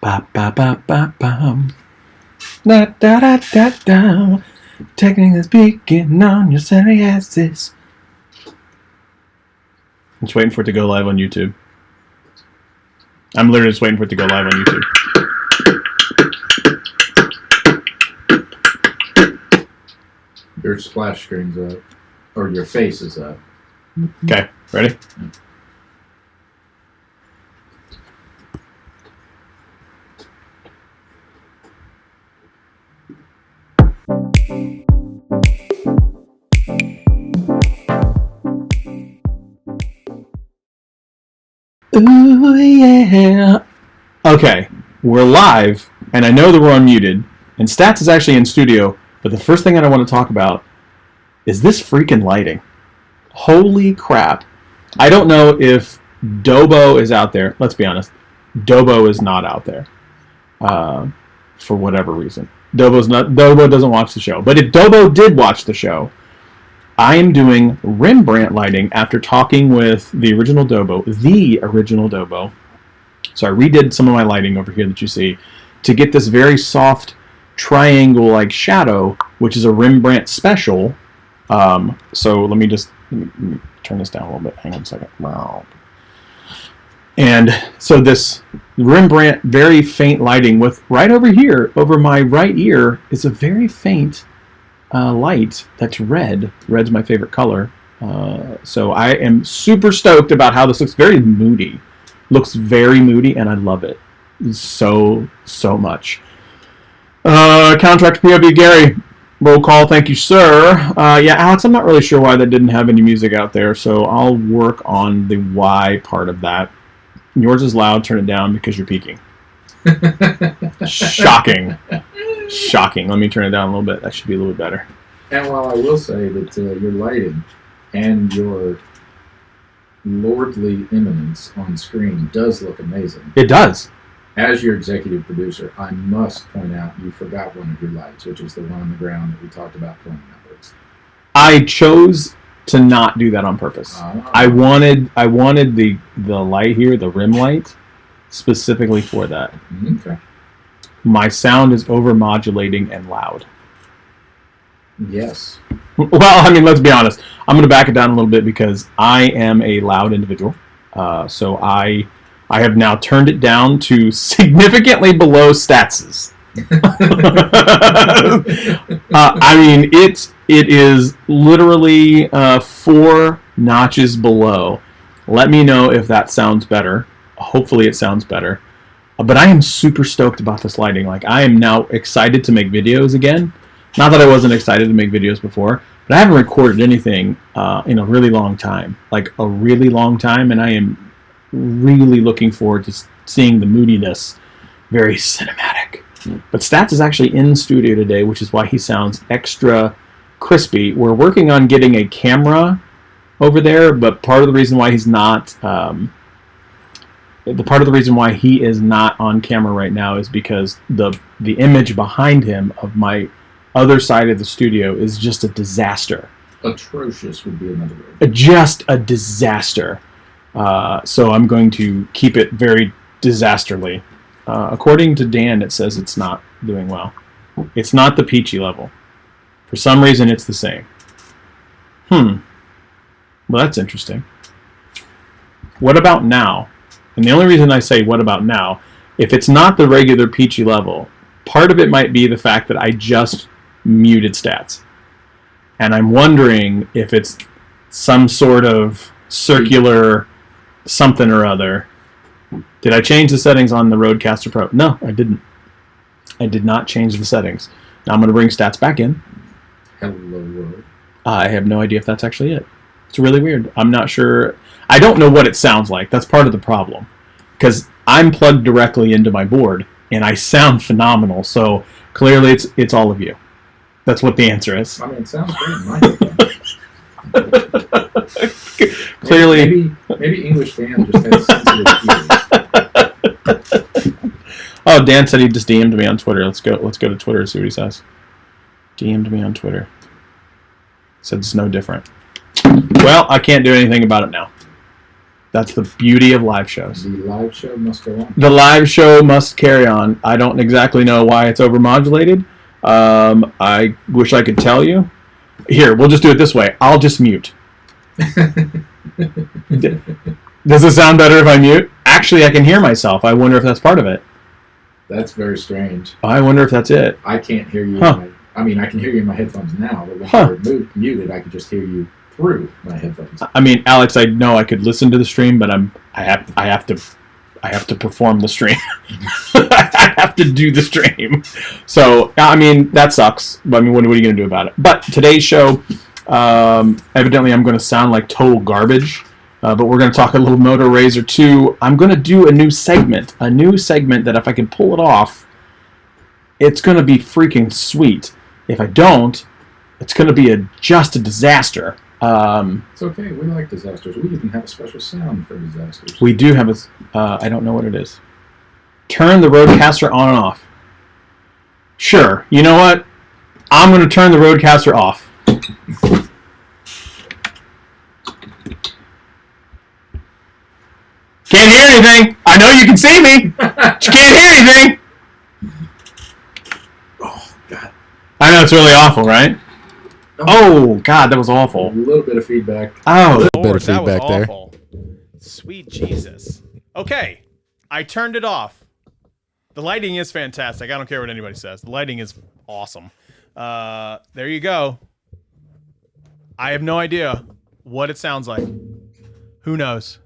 Ba ba ba ba bum. Da da da da da. Technically speaking on your Saturday asses. I'm just waiting for it to go live on YouTube. I'm literally just waiting for it to go live on YouTube. Your splash screen's up. Or your face is up. Okay, ready? Ooh, yeah. Okay, we're live, and I know that we're unmuted, and Stats is actually in studio, but the first thing that I want to talk about is this freaking lighting. Holy crap. I don't know if Dobo is out there. Let's be honest. Dobo is not out there for whatever reason. Dobo doesn't watch the show. But if Dobo did watch the show, I am doing Rembrandt lighting after talking with the original Dobo. So I redid some of my lighting over here that you see to get this very soft triangle-like shadow, which is a Rembrandt special. So let me turn this down a little bit. Hang on a second. And so this Rembrandt very faint lighting with right over here, over my right ear, is a very faint light that's red. Red's my favorite color. So I am super stoked about how this looks. Very moody. Looks very moody, and I love it so much. Contract PW Gary. Roll call, thank you, sir. Yeah, Alex, I'm not really sure why that didn't have any music out there, so I'll work on the why part of that. Yours is loud, turn it down because you're peaking. Shocking. Shocking. Let me turn it down a little bit. That should be a little bit better. And while I will say that your lighting and your lordly eminence on screen does look amazing. It does. As your executive producer, I must point out you forgot one of your lights, which is the one on the ground that we talked about pointing outwards. I chose to not do that on purpose. I wanted the light here, the rim light, specifically for that. Okay. My sound is over-modulating and loud. Yes. Well, I mean, let's be honest. I'm going to back it down a little bit because I am a loud individual. So I have now turned it down to significantly below Stats's. I mean, it is literally 4 notches below. Let me know if that sounds better. Hopefully it sounds better. But I am super stoked about this lighting. Like, I am now excited to make videos again. Not that I wasn't excited to make videos before, but I haven't recorded anything in a really long time. Like, a really long time, and I am really looking forward to seeing the moodiness. Very cinematic. But Stats is actually in studio today, which is why he sounds extra crispy. We're working on getting a camera over there, but part of the reason why he's not he is not on camera right now is because the image behind him of my other side of the studio is just a disaster. Atrocious would be another word. Just a disaster. So I'm going to keep it very disasterly. According to Dan, it says it's not doing well. It's not the peachy level. For some reason, it's the same. Well, that's interesting. What about now? And the only reason I say what about now, if it's not the regular peachy level, part of it might be the fact that I just muted Stats. And I'm wondering if it's some sort of circular something or other. Did I change the settings on the Rodecaster Pro? No, I didn't. I did not change the settings. Now I'm going to bring Stats back in. Hello, world. I have no idea if that's actually it. It's really weird. I'm not sure. I don't know what it sounds like. That's part of the problem. Because I'm plugged directly into my board, and I sound phenomenal. So clearly it's all of you. That's what the answer is. I mean, it sounds great in my opinion. Clearly. Maybe English fans just have sensitive ears. Oh, Dan said he just DM'd me on Twitter. Let's go to Twitter and see what he says. DM'd me on Twitter. Said it's no different. Well, I can't do anything about it now. That's the beauty of live shows. The live show must go on. The live show must carry on. I don't exactly know why it's overmodulated. I wish I could tell you. Here, we'll just do it this way. I'll just mute. Does it sound better if I mute? Actually, I can hear myself. I wonder if that's part of it. That's very strange. I wonder if that's it. I can't hear you. Huh. I mean, I can hear you in my headphones now, but when you're muted, I can just hear you through my headphones. I mean, Alex, I know I could listen to the stream, but I have to perform the stream. I have to do the stream. So, I mean, that sucks. But I mean, what are you going to do about it? But today's show, evidently I'm going to sound like total garbage. But we're going to talk a little Moto Razr 2. I'm going to do a new segment that if I can pull it off, it's going to be freaking sweet. If I don't, it's going to be just a disaster. It's okay. We like disasters. We even have a special sound for disasters. We do have I don't know what it is. Turn the Rodecaster on and off. Sure. You know what? I'm going to turn the Rodecaster off. Can't hear anything. I know you can see me. But you can't hear anything. Oh, God. I know it's really awful, right? Oh, God, that was awful. A little bit of feedback. Oh, A little bit Lord, of that was feedback there. awful. Sweet Jesus. Okay, I turned it off. The lighting is fantastic. I don't care what anybody says. The lighting is awesome. There you go. I have no idea what it sounds like. Who knows?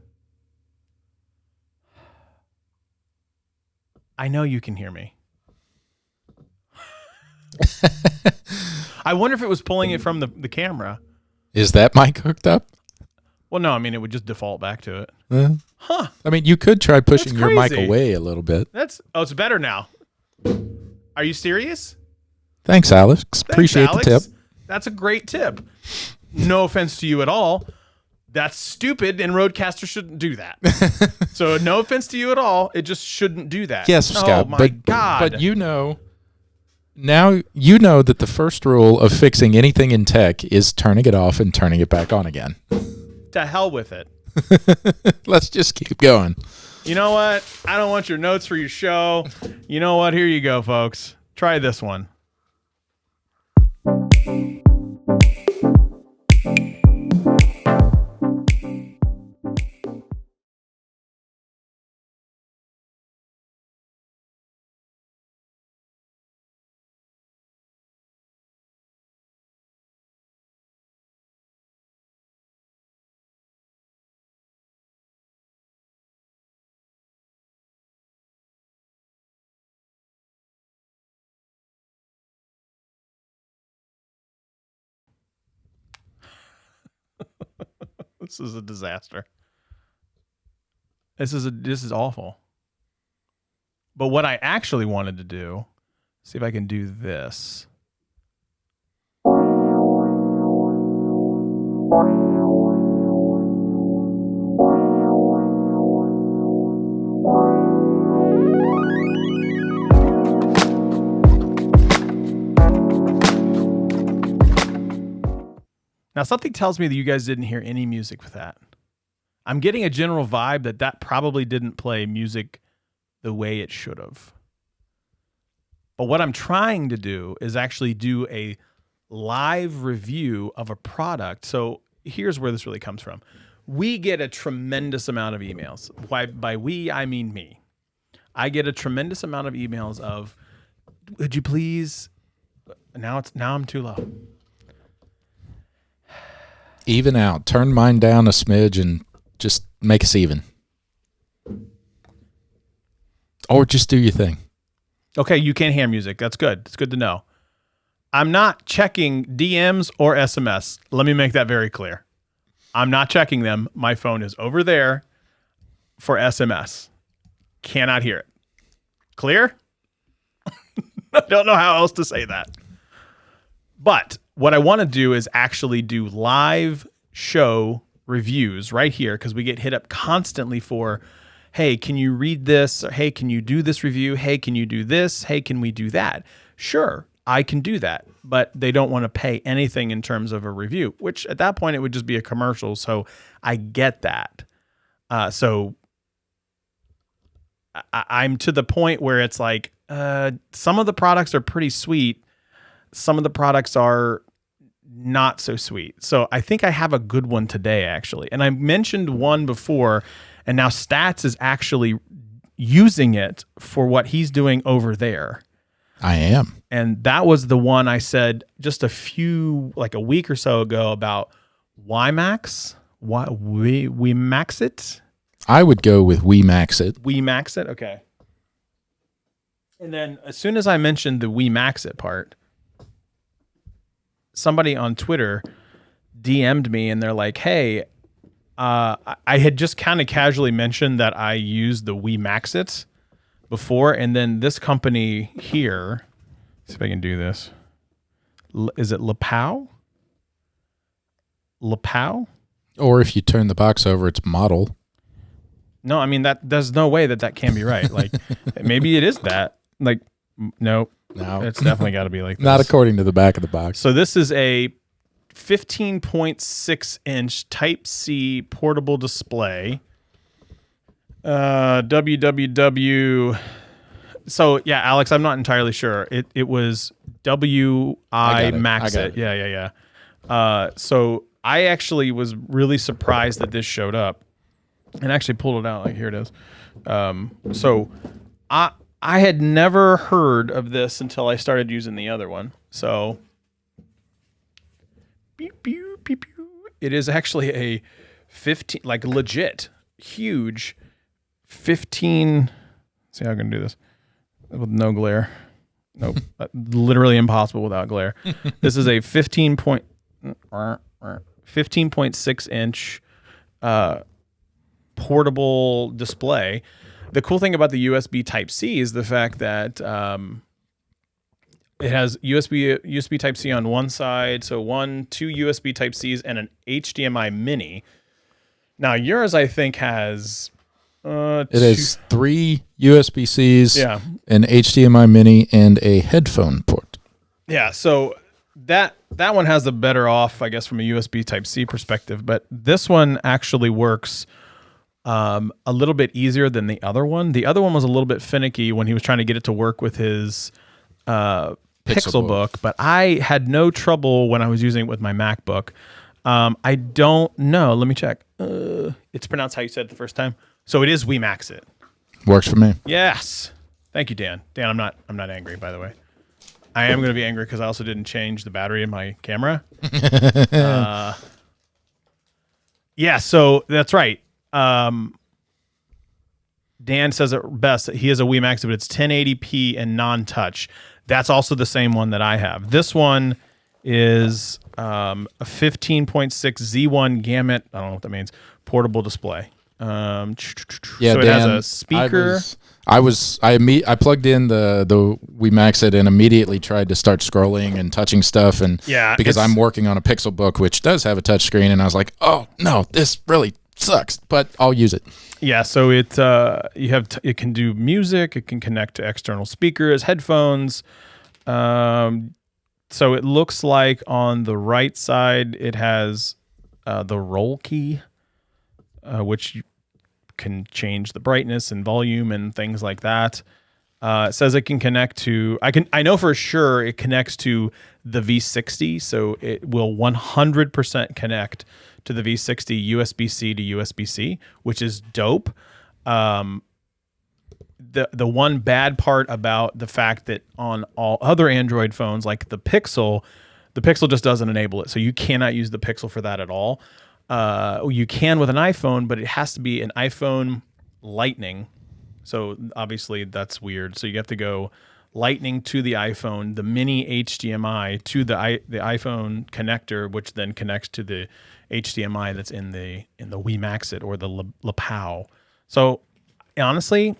I know you can hear me. I wonder if it was pulling it from the camera. Is that mic hooked up? Well, no, I mean, it would just default back to it. Huh. I mean, you could try pushing your mic crazy. away a little bit. It's better now. Are you serious? Thanks, Alex. Thanks, Appreciate Alex. the tip. That's a great tip. No offense to you at all. That's stupid, and Rodecaster shouldn't do that. So no offense to you at all. It just shouldn't do that. Yes, Scott. Oh, my but, God. But you know, now you know that the first rule of fixing anything in tech is turning it off and turning it back on again. To hell with it. Let's just keep going. You know what? I don't want your notes for your show. You know what? Here you go, folks. Try this one. This is a disaster. This is awful. But what I actually wanted to do, see if I can do this. Now, something tells me that you guys didn't hear any music with that. I'm getting a general vibe that probably didn't play music the way it should have. But what I'm trying to do is actually do a live review of a product. So here's where this really comes from. We get a tremendous amount of emails. By we, I mean me. I get a tremendous amount of emails of, would you please, now I'm too low. Even out. Turn mine down a smidge and just make us even. Or just do your thing. Okay, you can't hear music. That's good. It's good to know. I'm not checking DMs or SMS. Let me make that very clear. I'm not checking them. My phone is over there for SMS. Cannot hear it. Clear? I don't know how else to say that. But what I want to do is actually do live show reviews right here, because we get hit up constantly for, hey, can you read this? Or, hey, can you do this review? Hey, can you do this? Hey, can we do that? Sure, I can do that. But they don't want to pay anything in terms of a review, which at that point it would just be a commercial. So I get that. So I'm to the point where it's like some of the products are pretty sweet. Some of the products are not so sweet. So I think I have a good one today, actually. And I mentioned one before, and now Stats is actually using it for what he's doing over there. I am. And that was the one I said just a week or so ago about WiMax. We max it. I would go with WeMax it. We max it. Okay. And then as soon as I mentioned the we max it part, somebody on Twitter DM'd me and they're like, hey, I had just kind of casually mentioned that I used the We Max It before. And then this company here, see if I can do this. Is it Lapau? Lapau? Or if you turn the box over, it's model. No, I mean, there's no way that can be right. Like, maybe it is that. Like, no, it's definitely got to be like this. Not according to the back of the box. So this is a 15.6 inch Type-C portable display. www. So yeah, Alex, I'm not entirely sure. It was WI Max it. Yeah. So I actually was really surprised that this showed up, and actually pulled it out. Like, here it is. So I had never heard of this until I started using the other one. So it is actually a 15, like legit huge 15. See how I'm gonna do this with no glare. Nope, literally impossible without glare. This is a 15.6 inch portable display. The cool thing about the USB Type-C is the fact that it has USB Type-C on one side, so two USB Type-Cs and an HDMI mini. Now yours, I think, has it has 3 USB-Cs, yeah, an HDMI mini, and a headphone port. Yeah, so that one has the better off, I guess, from a USB Type-C perspective. But this one actually works a little bit easier than the other one. The other one was a little bit finicky when he was trying to get it to work with his Pixelbook, but I had no trouble when I was using it with my MacBook. I don't know. Let me check. It's pronounced how you said it the first time. So it is We Max It. Works for me. Yes. Thank you, Dan. Dan, I'm not angry, by the way. I am going to be angry because I also didn't change the battery in my camera. Yeah, so that's right. Dan says it best. He has a We Max It, but it's 1080p and non-touch. That's also the same one that I have. This one is a 15.6 Z1 gamut. I don't know what that means. Portable display. Yeah, so it Dan, has a speaker. I plugged in the We Max It and immediately tried to start scrolling and touching stuff, and because I'm working on a Pixelbook which does have a touch screen, and I was like, oh no, this really sucks, but I'll use it. Yeah, so it it can do music, it can connect to external speakers, headphones. So it looks like on the right side it has the roll key, which you can change the brightness and volume and things like that. It says it can connect to, I know for sure it connects to the V60, so it will 100% connect to the V60 USB-C to USB-C, which is dope. The one bad part about the fact that on all other Android phones, like the Pixel just doesn't enable it, so you cannot use the Pixel for that at all. You can with an iPhone, but it has to be an iPhone Lightning. So obviously that's weird. So you have to go Lightning to the iPhone, the mini HDMI to the iPhone connector, which then connects to the HDMI that's in the We Max It or the Lapau. So honestly,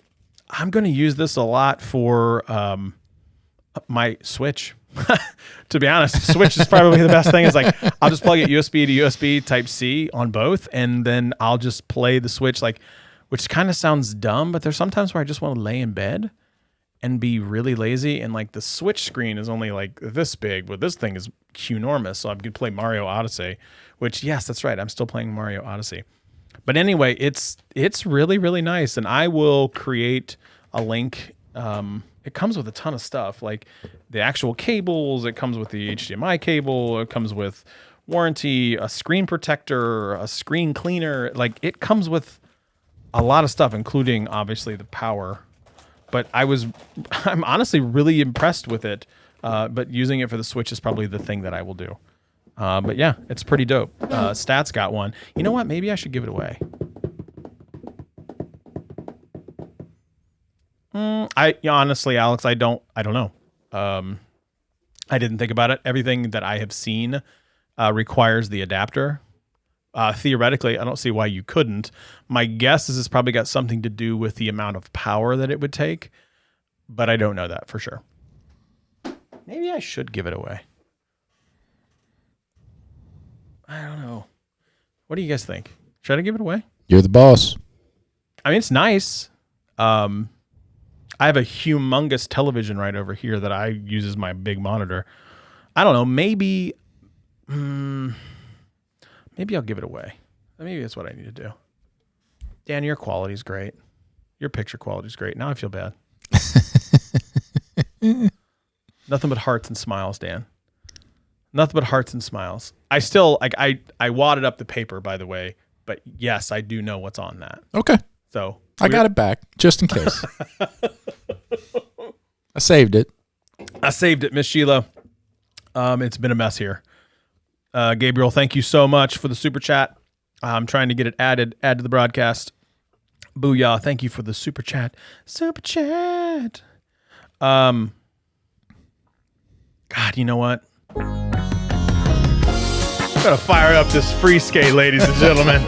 I'm going to use this a lot for my Switch. To be honest, Switch is probably the best thing. It's like I'll just plug it USB to USB Type-C on both, and then I'll just play the Switch, like, which kind of sounds dumb, but there's sometimes where I just want to lay in bed and be really lazy, and like the Switch screen is only like this big, but this thing is enormous, so I could play Mario Odyssey, which, yes, that's right, I'm still playing Mario Odyssey. But anyway, it's really, really nice. And I will create a link. It comes with a ton of stuff, like the actual cables. It comes with the HDMI cable. It comes with warranty, a screen protector, a screen cleaner. Like it comes with a lot of stuff, including obviously the power. But I'm honestly really impressed with it. But using it for the Switch is probably the thing that I will do. But yeah, it's pretty dope. Stats got one. You know what? Maybe I should give it away. Honestly, Alex, I don't know. I didn't think about it. Everything that I have seen requires the adapter. Theoretically, I don't see why you couldn't. My guess is it's probably got something to do with the amount of power that it would take, but I don't know that for sure. Maybe I should give it away. I don't know. What do you guys think? Should I give it away? You're the boss. I mean, it's nice. I have a humongous television right over here that I use as my big monitor. I don't know. Maybe I'll give it away. Maybe that's what I need to do. Dan, your quality's great. Your picture quality's great. Now I feel bad. Nothing but hearts and smiles, Dan. Nothing but hearts and smiles. I still I wadded up the paper, by the way, but yes, I do know what's on that. Okay. So I got it back just in case. I saved it. Miss Sheila. It's been a mess here. Gabriel, thank you so much for the super chat. I'm trying to get it add to the broadcast. Booyah, thank you for the super chat. Super chat. God, you know what? Gotta fire up this free skate, ladies and gentlemen.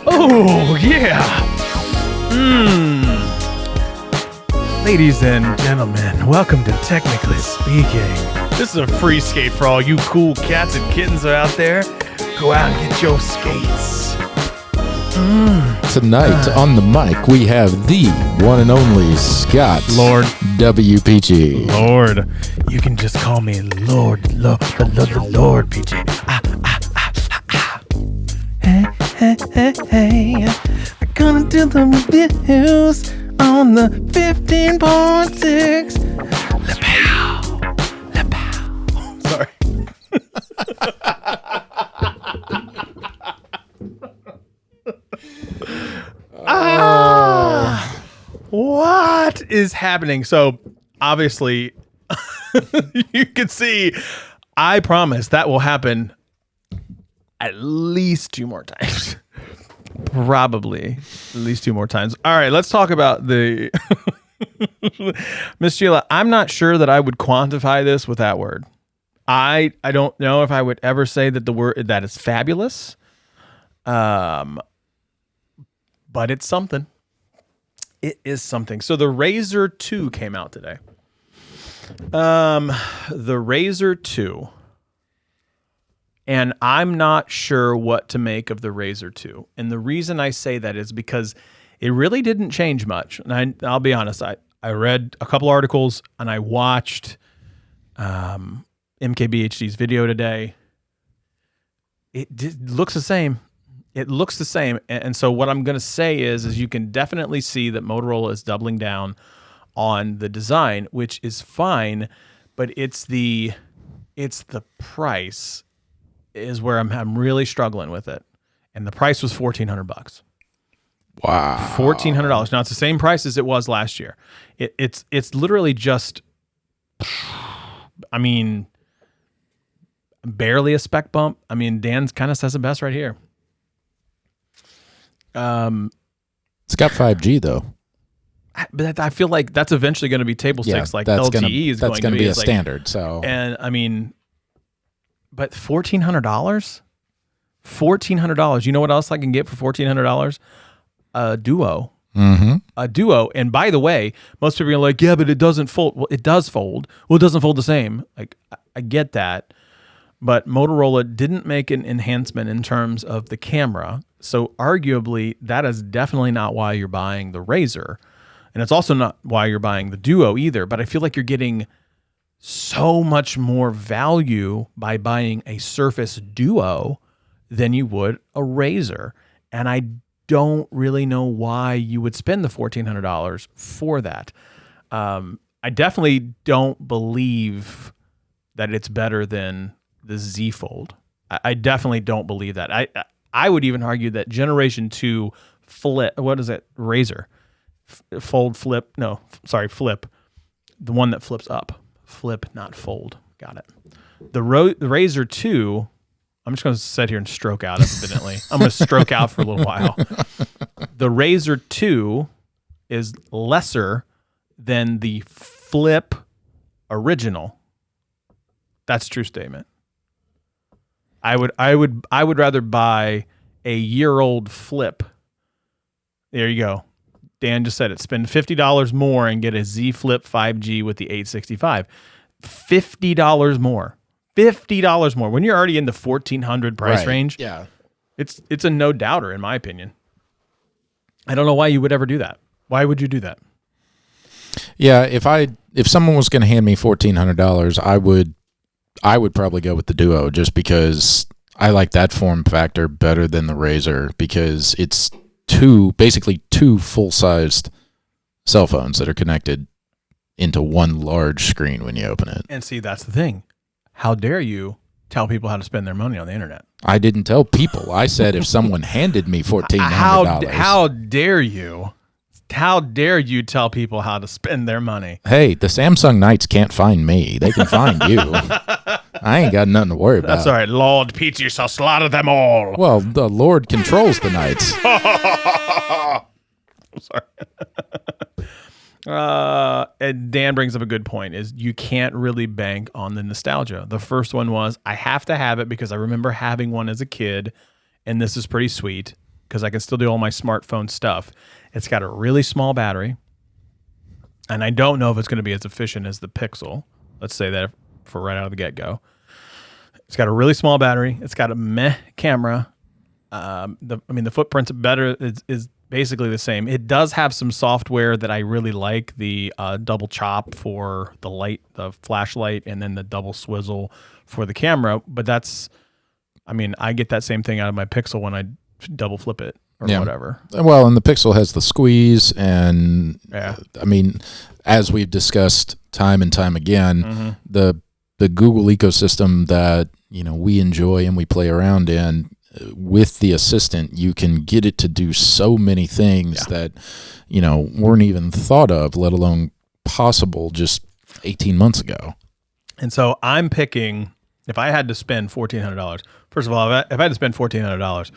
Oh, yeah. Ladies and gentlemen, welcome to Technically Speaking. This is a free skate for all you cool cats and kittens out there. Go out and get your skates. Tonight on the mic, we have the one and only Scott Lord WPG. Lord, you can just call me Lord PG. Hey, I'm gonna do the reviews on the 15.6. Lepow. Sorry. What is happening? So obviously you can see, I promise that will happen at least 2 more times. Probably at least 2 more times. All right, let's talk about the Miss Sheila. I'm not sure that I would quantify this with that word. I don't know if I would ever say that the word that is fabulous. But it's something. It is something. So the Razr 2 came out today. The Razr 2. And I'm not sure what to make of the Razr 2. And the reason I say that is because it really didn't change much. And I'll be honest, I read a couple articles and I watched MKBHD's video today. It looks the same. It looks the same. And so what I'm going to say is you can definitely see that Motorola is doubling down on the design, which is fine, but it's the price is where I'm really struggling with it. And the price was $1,400. Wow. $1,400. Now it's the same price as it was last year. It's literally just, I mean, barely a spec bump. I mean, Dan kind of says it best right here. It's got 5G though. But I feel like that's eventually going to be table stakes, like LTE is going to be a standard. So, and I mean, but $1,400, $1,400. You know what else I can get for $1,400? A Duo. Mm-hmm. A Duo. And by the way, most people are like, yeah, but it doesn't fold. Well, it does fold. Well, it doesn't fold the same. Like, I get that. But Motorola didn't make an enhancement in terms of the camera. So arguably, that is definitely not why you're buying the Razr. And it's also not why you're buying the Duo either. But I feel like you're getting so much more value by buying a Surface Duo than you would a Razr. And I don't really know why you would spend the $1,400 for that. I definitely don't believe that it's better than the Z Fold. I definitely don't believe that. I would even argue that Generation 2 Flip, what is it? Razor. Fold, flip. No, sorry, flip. The one that flips up. Flip, not fold. Got it. The Razor 2, I'm just going to sit here and stroke out infinitely. I'm going to stroke out for a little while. The Razor 2 is lesser than the Flip original. That's a true statement. I would rather buy a year-old Flip. There you go. Dan just said it. Spend $50 more and get a Z Flip 5G with the 865. $50 more. $50 more. When you're already in the $1,400 price range, yeah, it's a no doubter in my opinion. I don't know why you would ever do that. Why would you do that? Yeah, if someone was going to hand me $1,400, I would probably go with the Duo just because I like that form factor better than the Razor because it's basically two full-sized cell phones that are connected into one large screen when you open it. And see, that's the thing. How dare you tell people how to spend their money on the internet? I didn't tell people. I said if someone handed me $1,400. How dare you? How dare you tell people how to spend their money? Hey, the Samsung Knights can't find me. They can find you. I ain't got nothing to worry about. That's all right. Lord Peachy shall slaughter them all. Well, the Lord controls the Knights. Sorry. And Dan brings up a good point, is you can't really bank on the nostalgia. The first one was, I have to have it because I remember having one as a kid, and this is pretty sweet because I can still do all my smartphone stuff. It's got a really small battery, and I don't know if it's going to be as efficient as the Pixel. Let's say that for right out of the get-go. It's got a really small battery. It's got a meh camera. The footprint's better. Is basically the same. It does have some software that I really like. The double chop for the light, the flashlight, and then the double swizzle for the camera. But that's, I get that same thing out of my Pixel when I double flip it or whatever. Well, and the Pixel has the squeeze, and as we've discussed time and time again, the Google ecosystem that we enjoy and we play around in, with the assistant, you can get it to do so many things that weren't even thought of, let alone possible just 18 months ago. And so I'm picking, if I had to spend $1,400, first of all, if I had to spend $1,400,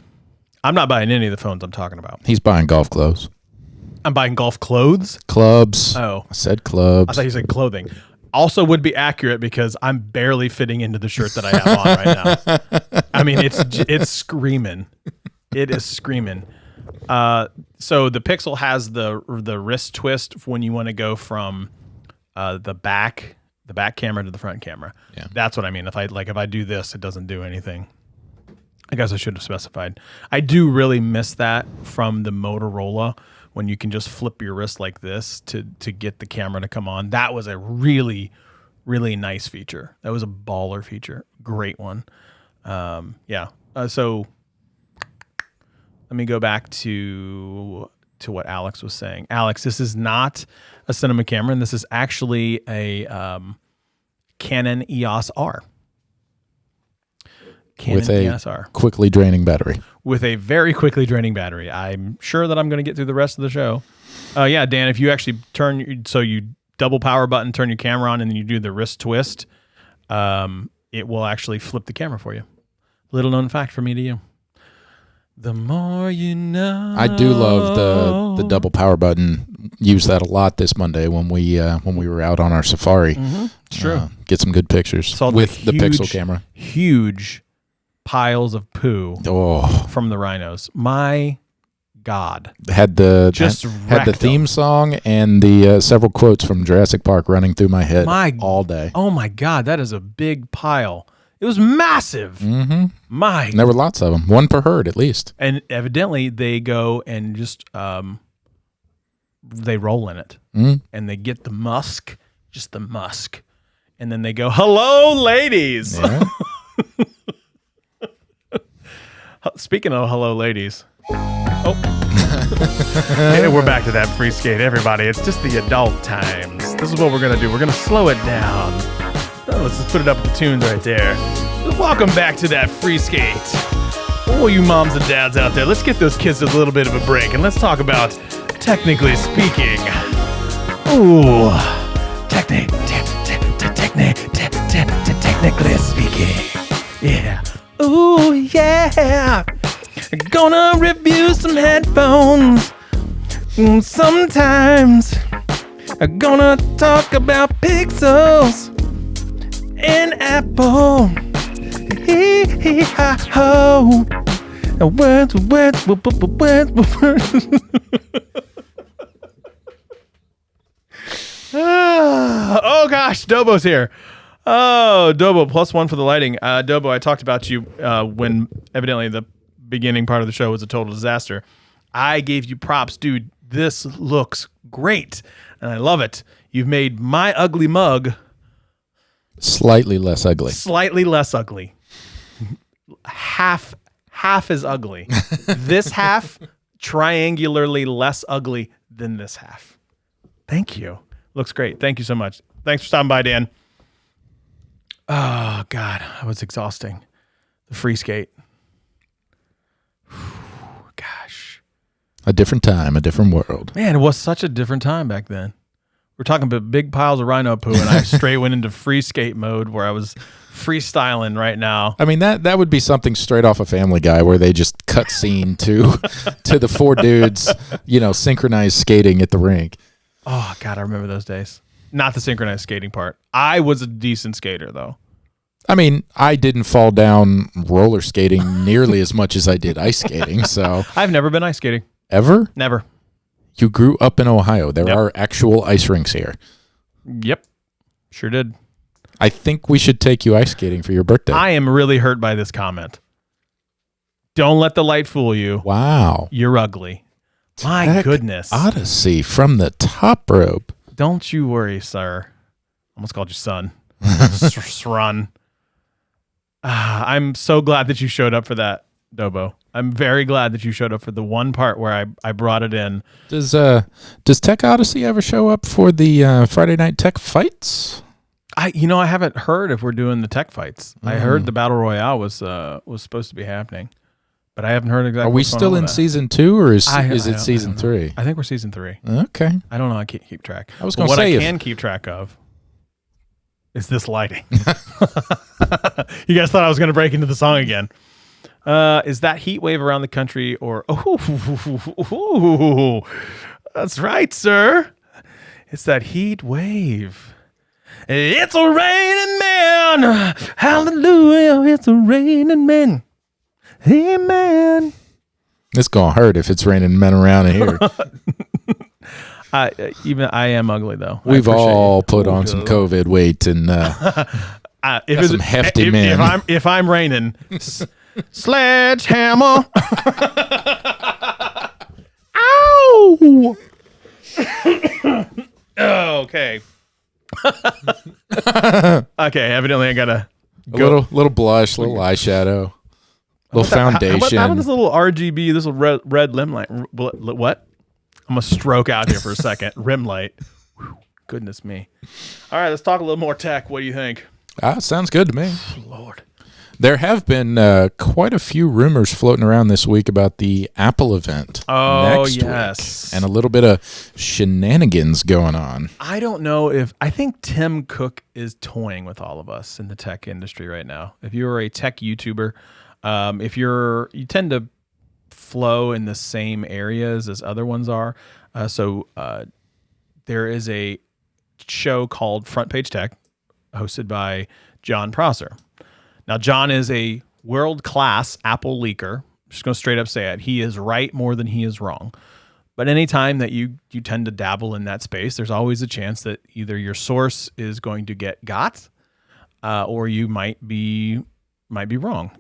I'm not buying any of the phones I'm talking about. He's buying golf clothes. I'm buying golf clothes? Clubs. Oh. I said clubs. I thought you said clothing. Also would be accurate because I'm barely fitting into the shirt that I have on right now. It's screaming. It is screaming. So the Pixel has the wrist twist when you want to go from the back camera to the front camera. Yeah. That's what I mean. If I do this, it doesn't do anything. I guess I should have specified. I do really miss that from the Motorola, when you can just flip your wrist like this to get the camera to come on. That was a really, really nice feature. That was a baller feature. Great one. So let me go back to what Alex was saying. Alex, this is not a cinema camera, and this is actually a Canon EOS R. With a quickly draining battery. With a very quickly draining battery. I'm sure that I'm going to get through the rest of the show. Dan, if you actually you double power button, turn your camera on, and then you do the wrist twist, it will actually flip the camera for you. Little known fact from me to you. The more you know. I do love the double power button. Use that a lot this Monday when we were out on our safari. Mm-hmm. It's true. Get some good pictures with the Pixel camera. Huge piles of poo from the rhinos. My God. Had the theme song and the several quotes from Jurassic Park running through my head all day. Oh my God, that is a big pile. It was massive. Mm-hmm. And there were lots of them, one per herd at least. And evidently they go and just they roll in it, and they get the musk, just the musk, and then they go, "Hello, ladies." Yeah. Speaking of hello, ladies. Oh. Hey, we're back to that free skate, everybody. It's just the adult times. This is what we're going to do. We're going to slow it down. Let's just put it up with the tunes right there. Welcome back to that free skate. Oh, you moms and dads out there, let's get those kids a little bit of a break and let's talk about technically speaking. Ooh, technically speaking. Yeah. Ooh, yeah. Gonna review some headphones. Sometimes I'm gonna talk about Pixels and Apple. Hee hee ha ho. Words. Oh gosh, Dobo's here. Oh, Dobo, +1 for the lighting. Dobo, I talked about you when evidently the beginning part of the show was a total disaster. I gave you props, dude. This looks great, and I love it. You've made my ugly mug slightly less ugly. Slightly less ugly. Half as ugly. This half triangularly less ugly than this half. Thank you. Looks great. Thank you so much. Thanks for stopping by, Dan. Oh, God. That was exhausting. The free skate. Gosh. A different time, a different world. Man, it was such a different time back then. We're talking about big piles of rhino poo, and I straight went into free skate mode where I was freestyling right now. I mean, that would be something straight off a Family Guy where they just cut scene to the four dudes, synchronized skating at the rink. Oh, God, I remember those days. Not the synchronized skating part. I was a decent skater, though. I mean, I didn't fall down roller skating nearly as much as I did ice skating, so. I've never been ice skating. Ever? Never. You grew up in Ohio. There are actual ice rinks here. Yep. Sure did. I think we should take you ice skating for your birthday. I am really hurt by this comment. Don't let the light fool you. Wow. You're ugly. My goodness. Odyssey from the top rope. Don't you worry, sir. Almost called you son. Srun. I'm so glad that you showed up for that, Dobo. I'm very glad that you showed up for the one part where I brought it in. Does Tech Odyssey ever show up for the Friday Night Tech Fights? I haven't heard if we're doing the tech fights. I heard the Battle Royale was supposed to be happening, but I haven't heard exactly. Are we still in season 2 or is it season 3? I think we're season 3. Okay. I don't know. I can't keep track. I was going to say what I can keep track of is this lighting. You guys thought I was going to break into the song again. Is that heat wave around the country or that's right, sir. It's that heat wave. It's a raining man. Hallelujah. It's a raining man. Amen. It's going to hurt if it's raining men around here. I am ugly, though. We've all put on some COVID weight and if some hefty men. If I'm raining, sledgehammer. Ow. Okay. Okay, evidently I gotta go. A little blush, little eyeshadow, little foundation. How about this little RGB, this little red rim light? What? I'm gonna stroke out here for a second. Rim light. Whew, goodness me. All right, let's talk a little more tech. What do you think? Sounds good to me. Lord. There have been quite a few rumors floating around this week about the Apple event next week, and a little bit of shenanigans going on. I don't know I think Tim Cook is toying with all of us in the tech industry right now. If you're a tech YouTuber, you tend to flow in the same areas as other ones are. So there is a show called Front Page Tech hosted by John Prosser. Now, John is a world-class Apple leaker. I'm just going to straight up say it. He is right more than he is wrong. But anytime that you tend to dabble in that space, there's always a chance that either your source is going to get got, or you might be wrong.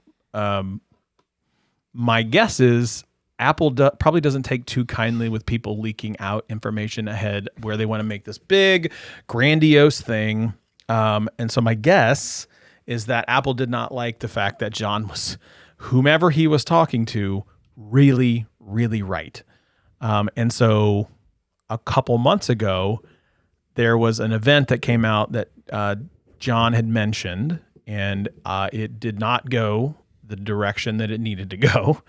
My guess is Apple probably doesn't take too kindly with people leaking out information ahead where they want to make this big, grandiose thing. And so my guess is that Apple did not like the fact that John was, whomever he was talking to, really, really right. And so a couple months ago, there was an event that came out that John had mentioned, and it did not go the direction that it needed to go.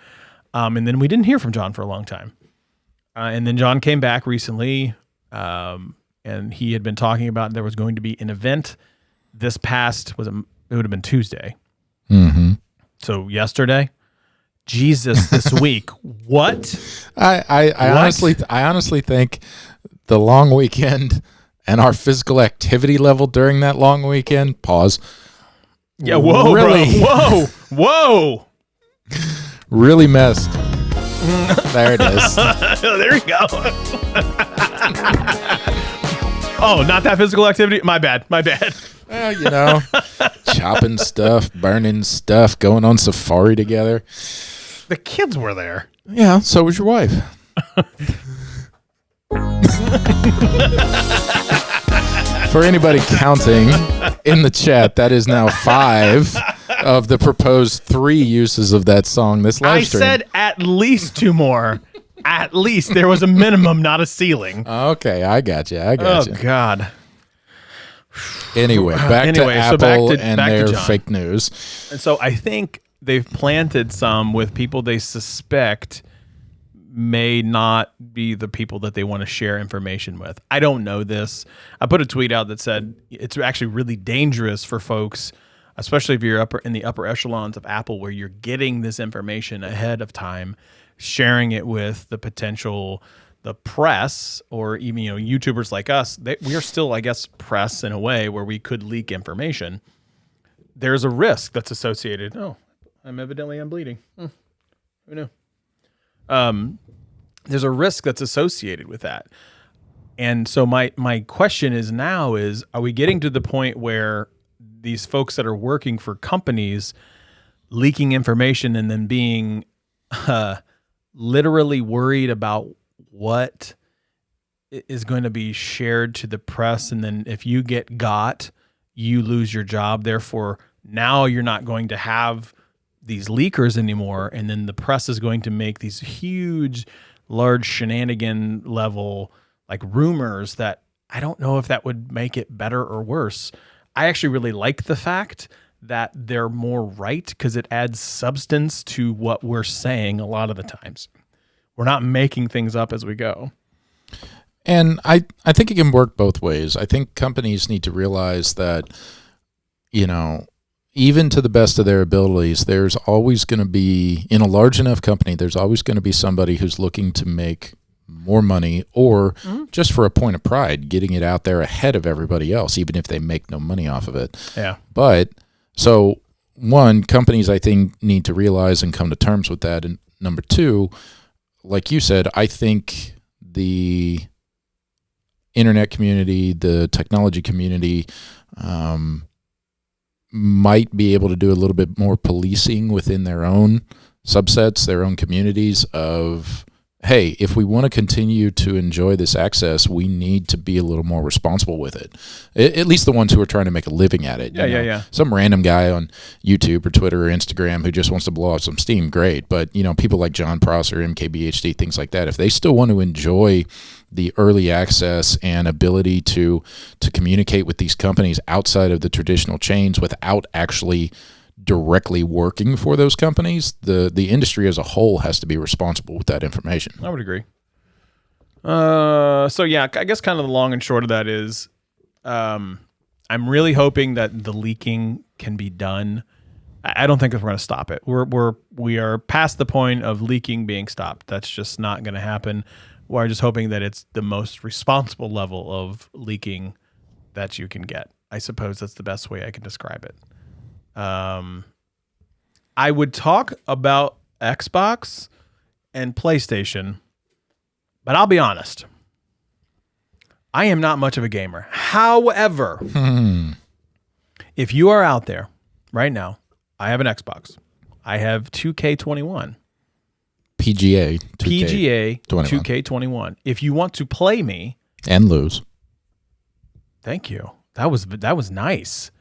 And then we didn't hear from John for a long time. And then John came back recently, and he had been talking about there was going to be an event this past, it would have been Tuesday. Mm-hmm. So yesterday, Jesus, this week. What? I honestly think the long weekend and our physical activity level during that long weekend, pause. Yeah, whoa, really, bro. Whoa. Really messed. There it is. There you go. Oh, not that physical activity? My bad. Well, chopping stuff, burning stuff, going on safari together. The kids were there. Yeah, so was your wife. For anybody counting in the chat, that is now 5 of the proposed 3 uses of that song this live stream. I said at least 2 more. At least there was a minimum, not a ceiling. Okay, I got you. Oh, God. Anyway, back to Apple and their fake news. And so I think they've planted some with people they suspect may not be the people that they want to share information with. I don't know this. I put a tweet out that said it's actually really dangerous for folks, especially if you're in the upper echelons of Apple, where you're getting this information ahead of time, sharing it with the press, or even YouTubers like us. We are still, I guess, press in a way where we could leak information. There's a risk that's associated. Oh, I'm bleeding. Who knew? There's a risk that's associated with that. And so my question is now is, are we getting to the point where these folks that are working for companies leaking information and then being literally worried about what is going to be shared to the press? And then if you get got, you lose your job. Therefore, now you're not going to have these leakers anymore, and then the press is going to make these huge, large shenanigan level like rumors that I don't know if that would make it better or worse. I actually really like the fact that they're more right, because it adds substance to what we're saying a lot of the times. We're not making things up as we go. And I think it can work both ways. I think companies need to realize that, even to the best of their abilities, there's always going to be, in a large enough company, there's always going to be somebody who's looking to make more money, or just for a point of pride, getting it out there ahead of everybody else, even if they make no money off of it. Yeah. But so one, companies I think need to realize and come to terms with that. And number 2, like you said, I think the internet community, the technology community, might be able to do a little bit more policing within their own subsets, their own communities of, hey, if we want to continue to enjoy this access, we need to be a little more responsible with it. At least the ones who are trying to make a living at it. Yeah. Some random guy on YouTube or Twitter or Instagram who just wants to blow off some steam, great. But, people like John Prosser, MKBHD, things like that, if they still want to enjoy the early access and ability to communicate with these companies outside of the traditional chains without actually directly working for those companies, the industry as a whole has to be responsible with that information. I would agree. So yeah, I guess kind of the long and short of that is, I'm really hoping that the leaking can be done. I don't think we're going to stop it. We are past the point of leaking being stopped. That's just not going to happen. We're just hoping that it's the most responsible level of leaking that you can get. I suppose that's the best way I can describe it. I would talk about Xbox and PlayStation, but I'll be honest. I am not much of a gamer. However, if you are out there right now, I have an Xbox. I have 2K21. PGA 2K21. If you want to play me and lose. Thank you. That was nice.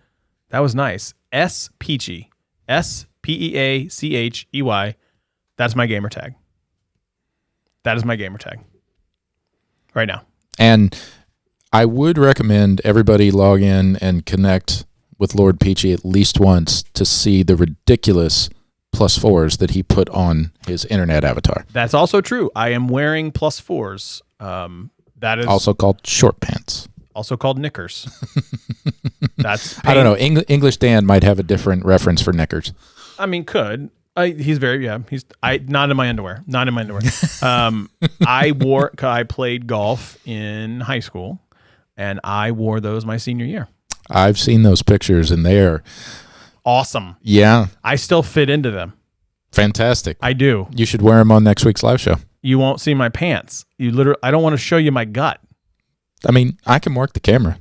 That was nice. SPEACHY. SPEACHEY. That's my gamer tag. That is my gamer tag. right now. And I would recommend everybody log in and connect with Lord Peachy at least once to see the ridiculous +4s that he put on his internet avatar. That's also true. I am wearing +4s. That is Also called short pants. Also called knickers. That's I don't know. English Dan might have a different reference for knickers. I mean, could. He's very, not in my underwear. Not in my underwear. I played golf in high school, and I wore those my senior year. I've seen those pictures, and they are awesome. Yeah. I still fit into them. Fantastic. I do. You should wear them on next week's live show. You won't see my pants. I don't want to show you my gut. I mean, I can work the camera.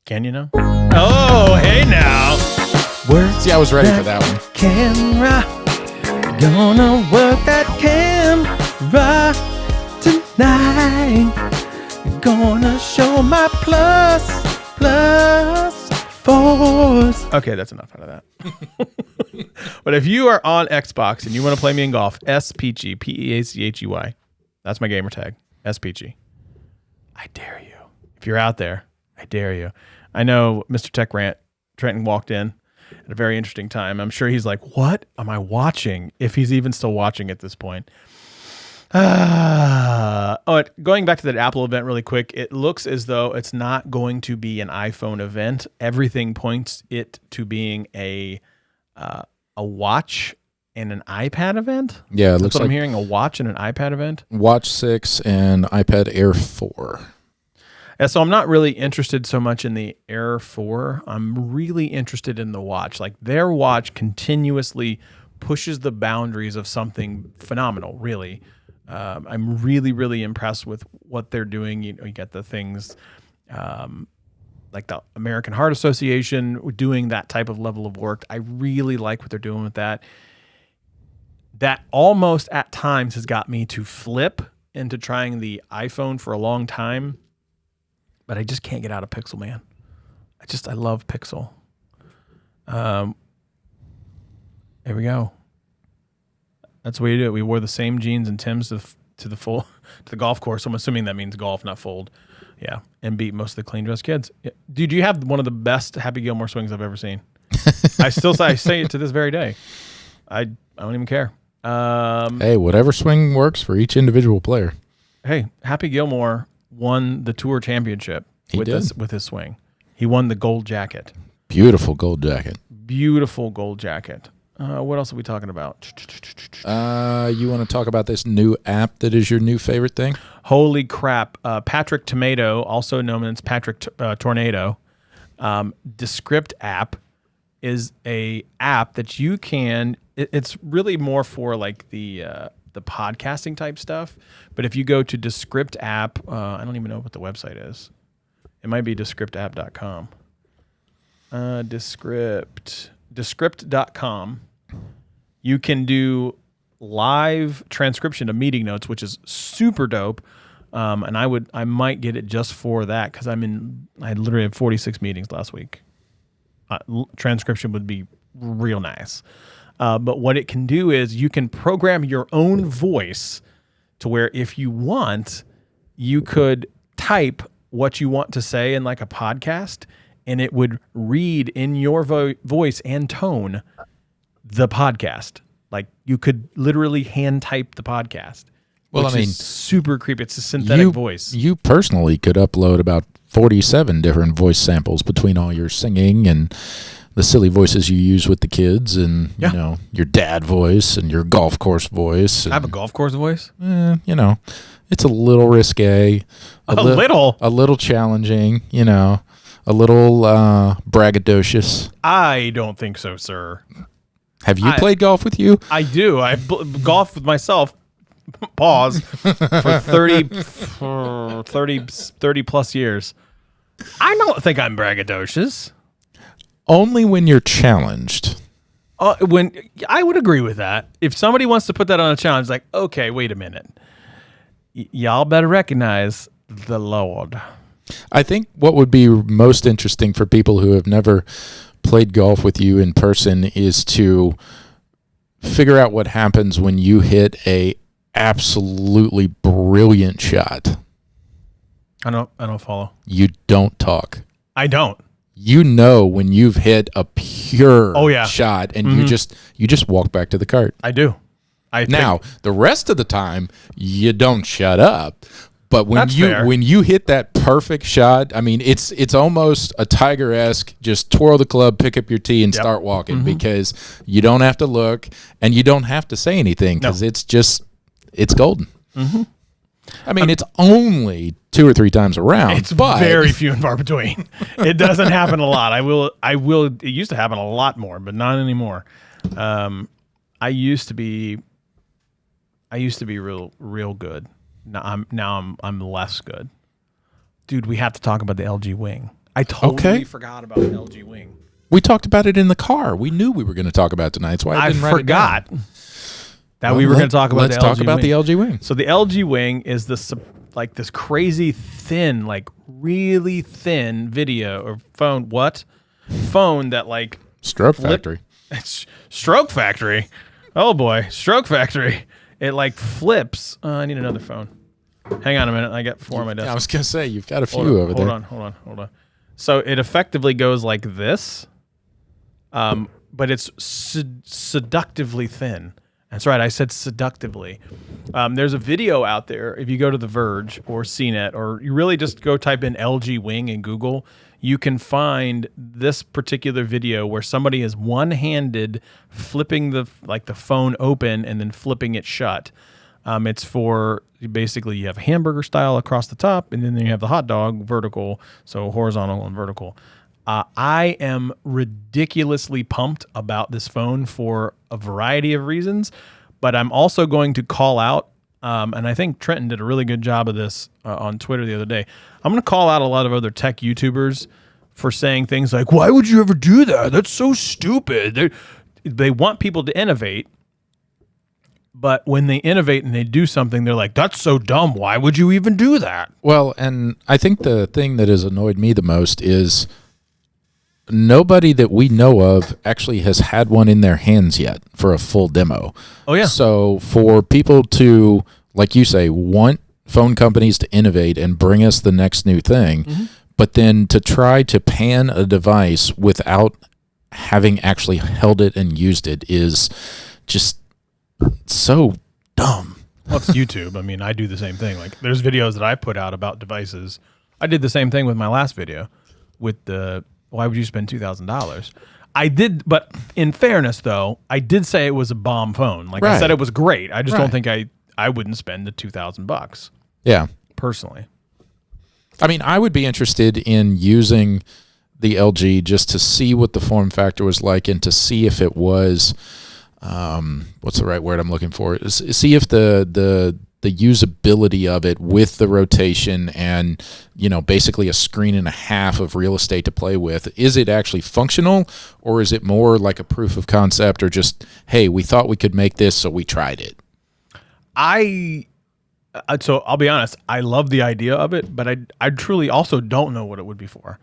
Can you now? Oh, hey now. See, I was ready for that one. Camera. Gonna work that camera tonight. Gonna show my +4s. Okay, that's enough out of that. But if you are on Xbox and you want to play me in golf, SPG, PEACHEY. That's my gamer tag, SPG. I dare you. If you're out there, I dare you. I know Mr. Tech Rant, Trenton, walked in at a very interesting time. I'm sure he's like, what am I watching? If he's even still watching at this point. Going back to that Apple event really quick, it looks as though it's not going to be an iPhone event. Everything points it to being a watch and an iPad event. Yeah, it That's looks what like I'm hearing, a watch and an iPad event. Watch 6 and iPad Air 4. Yeah, so I'm not really interested so much in the Air 4. I'm really interested in the watch. Like, their watch continuously pushes the boundaries of something phenomenal, really. I'm really, really impressed with what they're doing. You get the things like the American Heart Association doing that type of level of work. I really like what they're doing with that. That almost at times has got me to flip into trying the iPhone for a long time, but I just can't get out of Pixel, man. I love Pixel. There we go. That's the way you do it. We wore the same jeans and Timbs to the golf course. I'm assuming that means golf, not fold. Yeah, and beat most of the clean dressed kids. Yeah. Dude, you have one of the best Happy Gilmore swings I've ever seen. I say it to this very day. I don't even care. Hey, whatever swing works for each individual player. Hey, Happy Gilmore won the tour championship with his swing. He won the gold jacket. Beautiful gold jacket. Beautiful gold jacket. What else are we talking about? You want to talk about this new app that is your new favorite thing? Holy crap. Patrick Tomato, also known as Patrick Tornado, Descript app is a app that you can, it's really more for like the podcasting type stuff. But if you go to Descript app, I don't even know what the website is. It might be descriptapp.com. Descript.com. You can do live transcription of meeting notes, which is super dope. And I might get it just for that because I literally had 46 meetings last week. Transcription would be real nice. But what it can do is you can program your own voice to where if you want, you could type what you want to say in like a podcast, and it would read in your voice and tone the podcast. Like you could literally hand type the podcast. Well, which is super creepy. It's a synthetic voice. You personally could upload about 47 different voice samples between all your singing and the silly voices you use with the kids and, you know, your dad voice and your golf course voice. And, I have a golf course voice? You know, it's a little risque. A little challenging, you know, a little braggadocious. I don't think so, sir. Have you played golf with you? I do. I golf with myself. Pause for 30 plus years. I don't think I'm braggadocious. Only when you're challenged. When I would agree with that. If somebody wants to put that on a challenge, like, okay, wait a minute. Y'all better recognize the Lord. I think what would be most interesting for people who have never played golf with you in person is to figure out what happens when you hit a absolutely brilliant shot, I don't follow. you don't talk. I don't. You know when you've hit a pure shot, and you just walk back to the cart. I do. Now, the rest of the time, you don't shut up. But when you hit that perfect shot, I mean, it's almost a Tiger-esque, just twirl the club, pick up your tee, and start walking, because you don't have to look and you don't have to say anything, because it's golden. Mm-hmm. I mean, it's only 2 or 3 times around. It's very few and far between. It doesn't happen a lot. I will. It used to happen a lot more, but not anymore. I used to be real good. Now I'm less good. Dude, we have to talk about the LG Wing. I totally forgot about the LG Wing. We talked about it in the car. We knew we were going to talk about it tonight. That's why I didn't write it down. That we were going to talk about the LG Wing. Let's talk about the LG Wing. So the LG Wing is this crazy thin, like really thin video or phone. What? Phone that like Factory. It's Stroke Factory. Oh boy, Stroke Factory. It like flips. I need another phone. Hang on a minute. I got 4 on my desk. I was gonna say you've got a few over there. Hold on. So it effectively goes like this, but it's seductively thin. That's right. I said seductively. There's a video out there. If you go to The Verge or CNET, or you really just go type in LG Wing in Google, you can find this particular video where somebody is one-handed flipping the phone open and then flipping it shut. It's for basically you have hamburger style across the top, and then you have the hot dog vertical, so horizontal and vertical. I am ridiculously pumped about this phone for a variety of reasons, but I'm also going to call out, and I think Trenton did a really good job of this on Twitter the other day. I'm going to call out a lot of other tech YouTubers for saying things like, why would you ever do that? That's so stupid. They want people to innovate, but when they innovate and they do something, they're like, that's so dumb. Why would you even do that? Well, and I think the thing that has annoyed me the most is nobody that we know of actually has had one in their hands yet for a full demo. Oh, yeah. So for people to, like you say, want phone companies to innovate and bring us the next new thing, but then to try to pan a device without having actually held it and used it is just so dumb. Well, it's YouTube. I mean, I do the same thing. Like, there's videos that I put out about devices. I did the same thing with my last video with the, why would you spend $2,000? I did, but in fairness, though, I did say it was a bomb phone. Like, I said it was great. I just don't think I wouldn't spend the $2,000. Yeah. Personally. I mean, I would be interested in using the LG just to see what the form factor was like and to see if it was, what's the right word I'm looking for? See if the usability of it with the rotation and, basically a screen and a half of real estate to play with. Is it actually functional, or is it more like a proof of concept, or just, hey, we thought we could make this, so we tried it? So I'll be honest, I love the idea of it, but I truly also don't know what it would be for.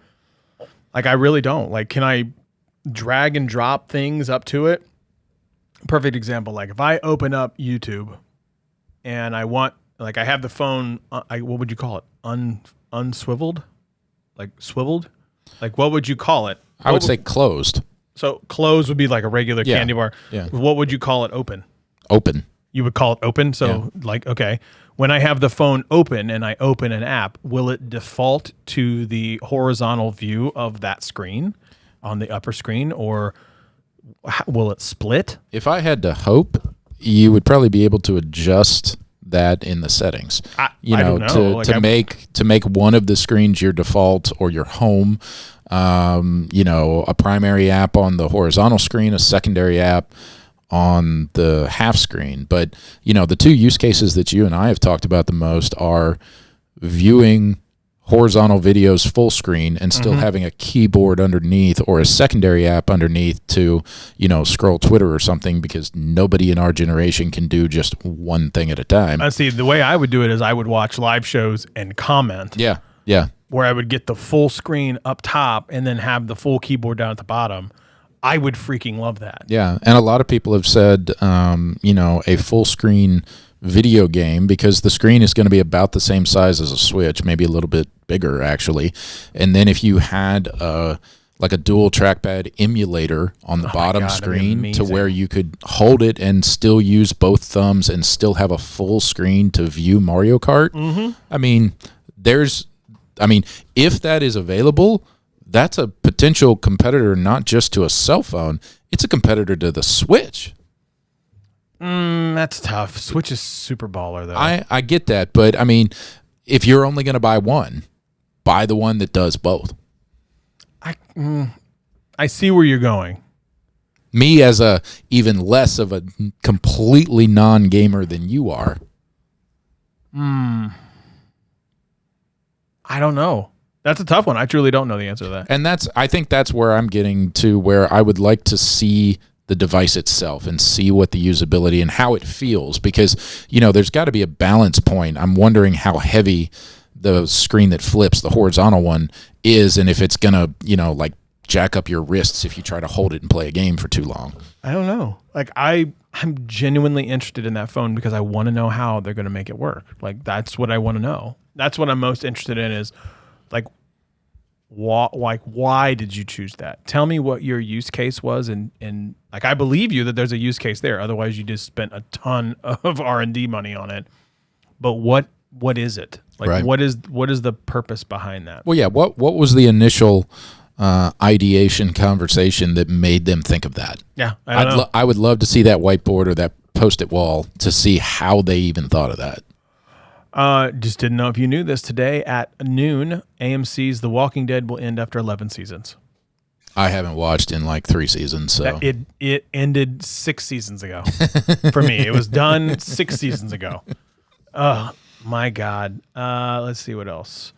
Like, I really don't. Like, can I drag and drop things up to it? Perfect example. Like, if I open up YouTube and I want, like, I have the phone, what would you call it? Unswiveled? Like, swiveled? Like, what would you call it? I would say closed. So closed would be like a regular candy bar. Yeah. What would you call it? Open. Open. You would call it open. So like, okay, when I have the phone open and I open an app, will it default to the horizontal view of that screen on the upper screen, or will it split? If I had to hope, you would probably be able to adjust that in the settings. I don't know. To make one of the screens your default or your home. A primary app on the horizontal screen, a secondary app on the half screen. But, the two use cases that you and I have talked about the most are viewing horizontal videos full screen and still having a keyboard underneath, or a secondary app underneath to, scroll Twitter or something, because nobody in our generation can do just one thing at a time. See, the way I would do it is I would watch live shows and comment. Yeah. Where I would get the full screen up top and then have the full keyboard down at the bottom. I would freaking love that. Yeah, and a lot of people have said, a full screen video game, because the screen is going to be about the same size as a Switch, maybe a little bit bigger actually. And then if you had like a dual trackpad emulator on the bottom screen to where you could hold it and still use both thumbs and still have a full screen to view Mario Kart. I mean, if that is available, that's a potential competitor not just to a cell phone, it's a competitor to the Switch. That's tough. Switch is super baller, though. I get that, but I mean, if you're only going to buy one, buy the one that does both. I see where you're going. Me, as a even less of a completely non-gamer than you are. I don't know. That's a tough one. I truly don't know the answer to that. And I think that's where I'm getting to, where I would like to see the device itself and see what the usability and how it feels, because, you know, there's got to be a balance point. I'm wondering how heavy the screen that flips, the horizontal one, is, and if it's going to, you know, like jack up your wrists if you try to hold it and play a game for too long. I don't know. Like, I'm genuinely interested in that phone because I want to know how they're going to make it work. Like, that's what I want to know. That's what I'm most interested in is, like, why did you choose that? Tell me what your use case was, and like, I believe you that there's a use case there. Otherwise, you just spent a ton of R&D money on it. But what is it? Like, right. what is the purpose behind that? Well, yeah. What was the initial ideation conversation that made them think of that? Yeah, I don't know. I would love to see that whiteboard or that Post-it wall to see how they even thought of that. Just didn't know if you knew this. Today at noon, AMC's The Walking Dead will end after 11 seasons. I haven't watched in like 3 seasons, so it ended 6 seasons ago. For me, it was done 6 seasons ago. Oh my God. Let's see what else.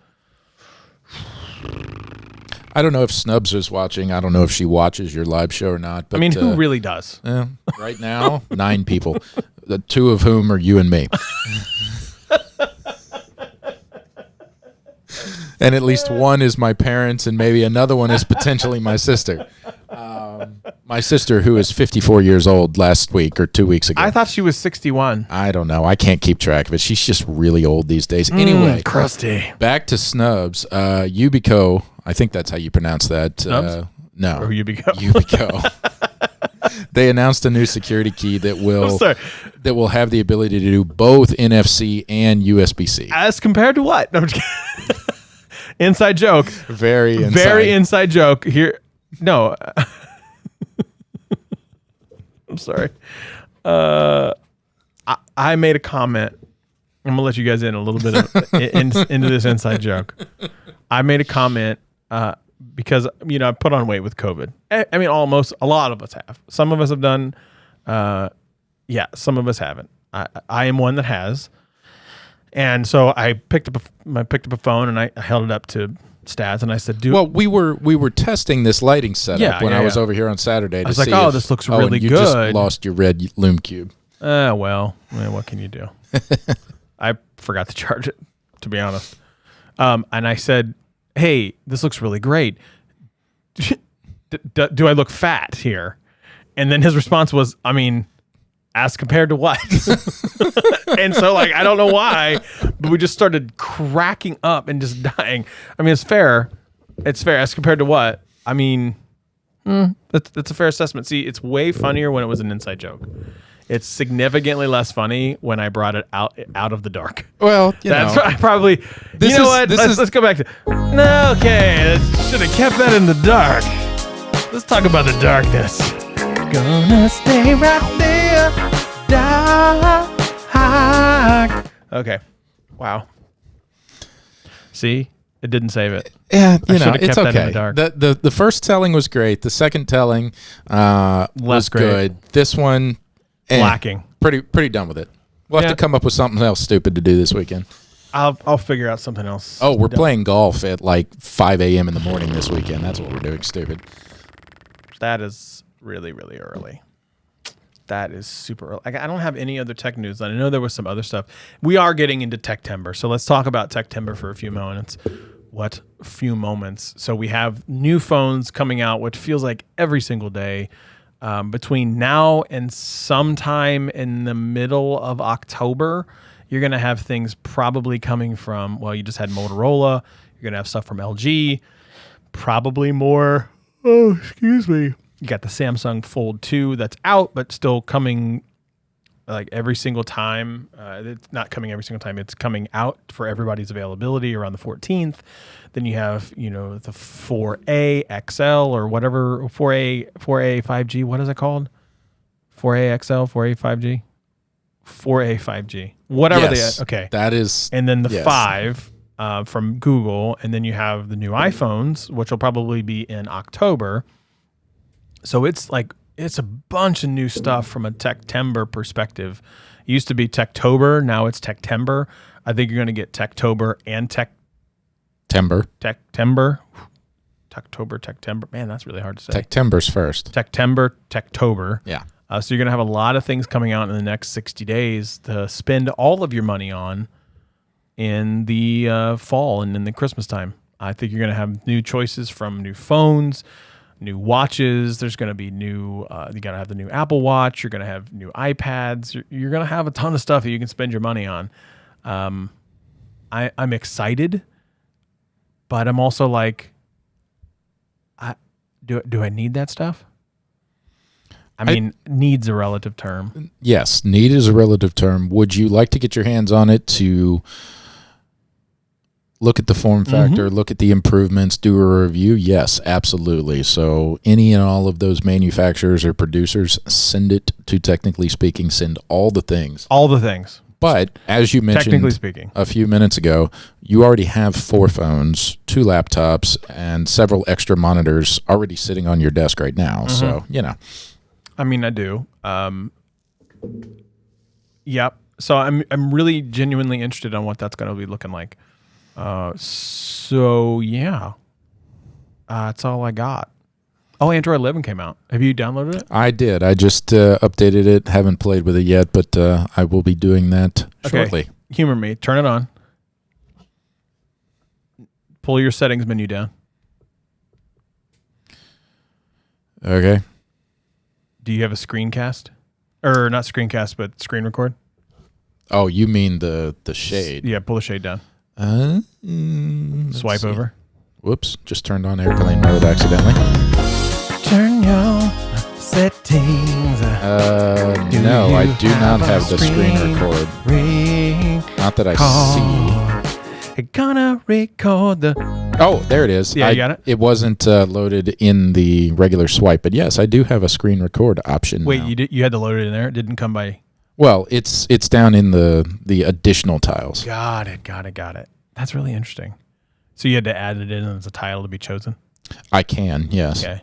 I don't know if Snubs is watching. I don't know if she watches your live show or not. But I mean, who really does? Right now, 9 people, the 2 of whom are you and me. And at least one is my parents, and maybe another one is potentially my sister. My sister, who is 54 years old, last week or 2 weeks ago. I thought she was 61. I don't know. I can't keep track of it. She's just really old these days. Anyway, crusty. Back to Snubs. Yubico, I think that's how you pronounce that. Snubs? No. Or Yubico. Yubico. They announced a new security key that will have the ability to do both NFC and USB-C. As compared to what? No, I'm just kidding. Inside joke. Very inside joke. Here. No. I'm sorry. I made a comment. I'm gonna let you guys in a little bit of into this inside joke. I made a comment because, you know, I put on weight with COVID. I mean, a lot of us have. Some of us have done. Some of us haven't. I am one that has. And so I picked up a phone and I held it up to Stats and I said, "Dude." Well, we were testing this lighting setup when I was over here on Saturday. I was like, "Oh, this looks really good." You just lost your red Lume Cube. Well, what can you do? I forgot to charge it, to be honest. And I said, "Hey, this looks really great. Do I look fat here?" And then his response was, "I mean, as compared to what?" And so, like, I don't know why, but we just started cracking up and just dying. I mean, it's fair. It's fair. As compared to what? I mean, that's a fair assessment. See, it's way funnier when it was an inside joke. It's significantly less funny when I brought it out of the dark. Well, that's probably. You know what? Let's go back to. No, okay, should have kept that in the dark. Let's talk about the darkness. Gonna stay right there, dark. Okay. Wow. See, it didn't save it. Yeah, it's okay. The first telling was great. The second telling was great. Good. This one, lacking. Pretty done with it. We'll have to come up with something else stupid to do this weekend. I'll figure out something else. Oh, we're playing golf at like 5 a.m. in the morning this weekend. That's what we're doing. Stupid. That is really, really early. That is super early. I don't have any other tech news. I know there was some other stuff. We are getting into Tech-tember, so let's talk about Tech-tember for a few moments. What few moments? So we have new phones coming out, which feels like every single day. between now and sometime in the middle of October, you're going to have things probably coming from, well, you just had Motorola. You're going to have stuff from LG, probably more. Oh, excuse me. You got the Samsung Fold 2 that's out, but still coming like every single time. It's not coming every single time. It's coming out for everybody's availability around the 14th. Then you have, the 4A XL or whatever, 4A 5G. What is it called? 4A XL, 4A 5G? 4A 5G. Whatever okay. That is. And then the 5 from Google. And then you have the new iPhones, which will probably be in October. So it's a bunch of new stuff from a Techtember perspective. It used to be Techtober. Now it's Techtember. I think you're going to get Techtober and Techtember. Techtember. Man, that's really hard to say. Techtember's first. Techtober. Yeah. So you're going to have a lot of things coming out in the next 60 days to spend all of your money on in the fall and in the Christmas time. I think you're going to have new choices from new phones, new watches. There's going to be new, you got to have the new Apple Watch. You're going to have new iPads. You're going to have a ton of stuff that you can spend your money on. I'm excited, but I'm also like, do I need that stuff? I mean, need's a relative term. Yes, need is a relative term. Would you like to get your hands on it to look at the form factor, look at the improvements, do a review? Yes, absolutely. So any and all of those manufacturers or producers, send it to Technically Speaking. Send all the things. All the things. But as you mentioned Technically Speaking, a few minutes ago, you already have 4 phones, 2 laptops, and several extra monitors already sitting on your desk right now. So, I mean, I do. Yep. So I'm really genuinely interested on what that's going to be looking like. So yeah, that's all I got. Oh, Android 11 came out. Have you downloaded it? I did. I just updated it. Haven't played with it yet, but I will be doing that shortly. Humor me. Turn it on. Pull your settings menu down. Okay. Do you have a screencast? Or not screencast, but screen record? Oh, you mean the shade? Yeah, pull the shade down. Swipe over. Whoops, just turned on airplane mode accidentally. Turn your settings. No, I do not have the screen record. Not that I see. Gonna record the... Oh, there it is. Yeah, you got it? It wasn't loaded in the regular swipe, but yes, I do have a screen record option. Wait, now. you had to load it in there? It didn't come by... Well, it's down in the additional tiles. Got it. That's really interesting. So you had to add it in as a tile to be chosen? I can, yes. Okay.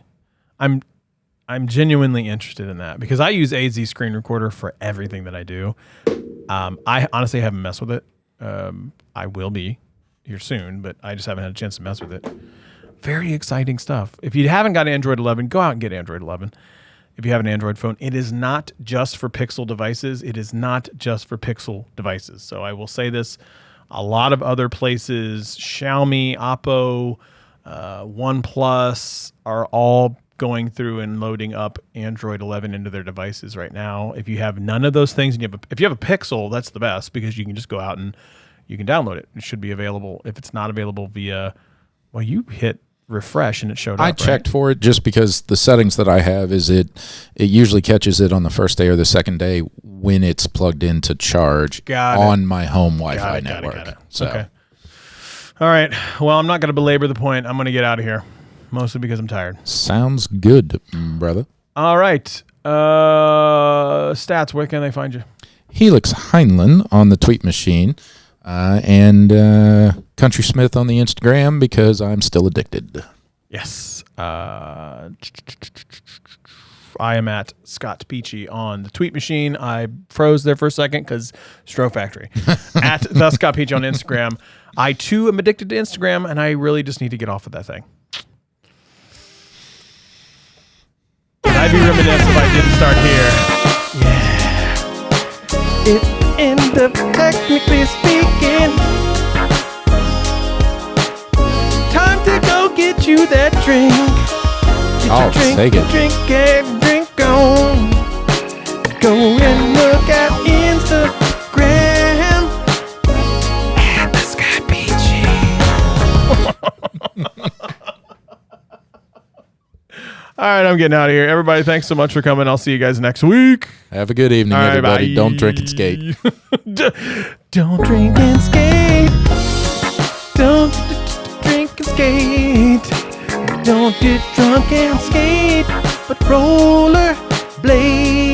I'm genuinely interested in that because I use AZ Screen Recorder for everything that I do. I honestly haven't messed with it. I will be here soon, but I just haven't had a chance to mess with it. Very exciting stuff. If you haven't got Android 11, go out and get Android 11. If you have an Android phone, it is not just for Pixel devices. It is not just for Pixel devices. So I will say this. A lot of other places, Xiaomi, Oppo, OnePlus are all going through and loading up Android 11 into their devices right now. If you have none of those things, and if you have a Pixel, that's the best because you can just go out and you can download it. It should be available. If it's not available via, well, you hit refresh and it showed up. I checked for it just because the settings that I have is it usually catches it on the first day or the second day when it's plugged in to charge on my home Wi-Fi network. Got it. So. Okay. All right. Well, I'm not going to belabor the point. I'm going to get out of here, mostly because I'm tired. Sounds good, brother. All right. Stats, where can they find you? Helix Heinlein on the tweet machine. And Country Smith on the Instagram because I'm still addicted. Yes. I am at Scott Peachy on the tweet machine. I froze there for a second because Stro Factory. At the Scott Peachy on Instagram. I too am addicted to Instagram and I really just need to get off of that thing. And I'd be remiss if I didn't start here. Yeah. It's the end of Technically Speaking. Time to go get you that drink. Get I'll take it. Drink on. All right, I'm getting out of here. Everybody, thanks so much for coming. I'll see you guys next week. Have a good evening, everybody. Don't drink and skate. Don't drink and skate. Don't drink and skate. Don't get drunk and skate. But roller blade.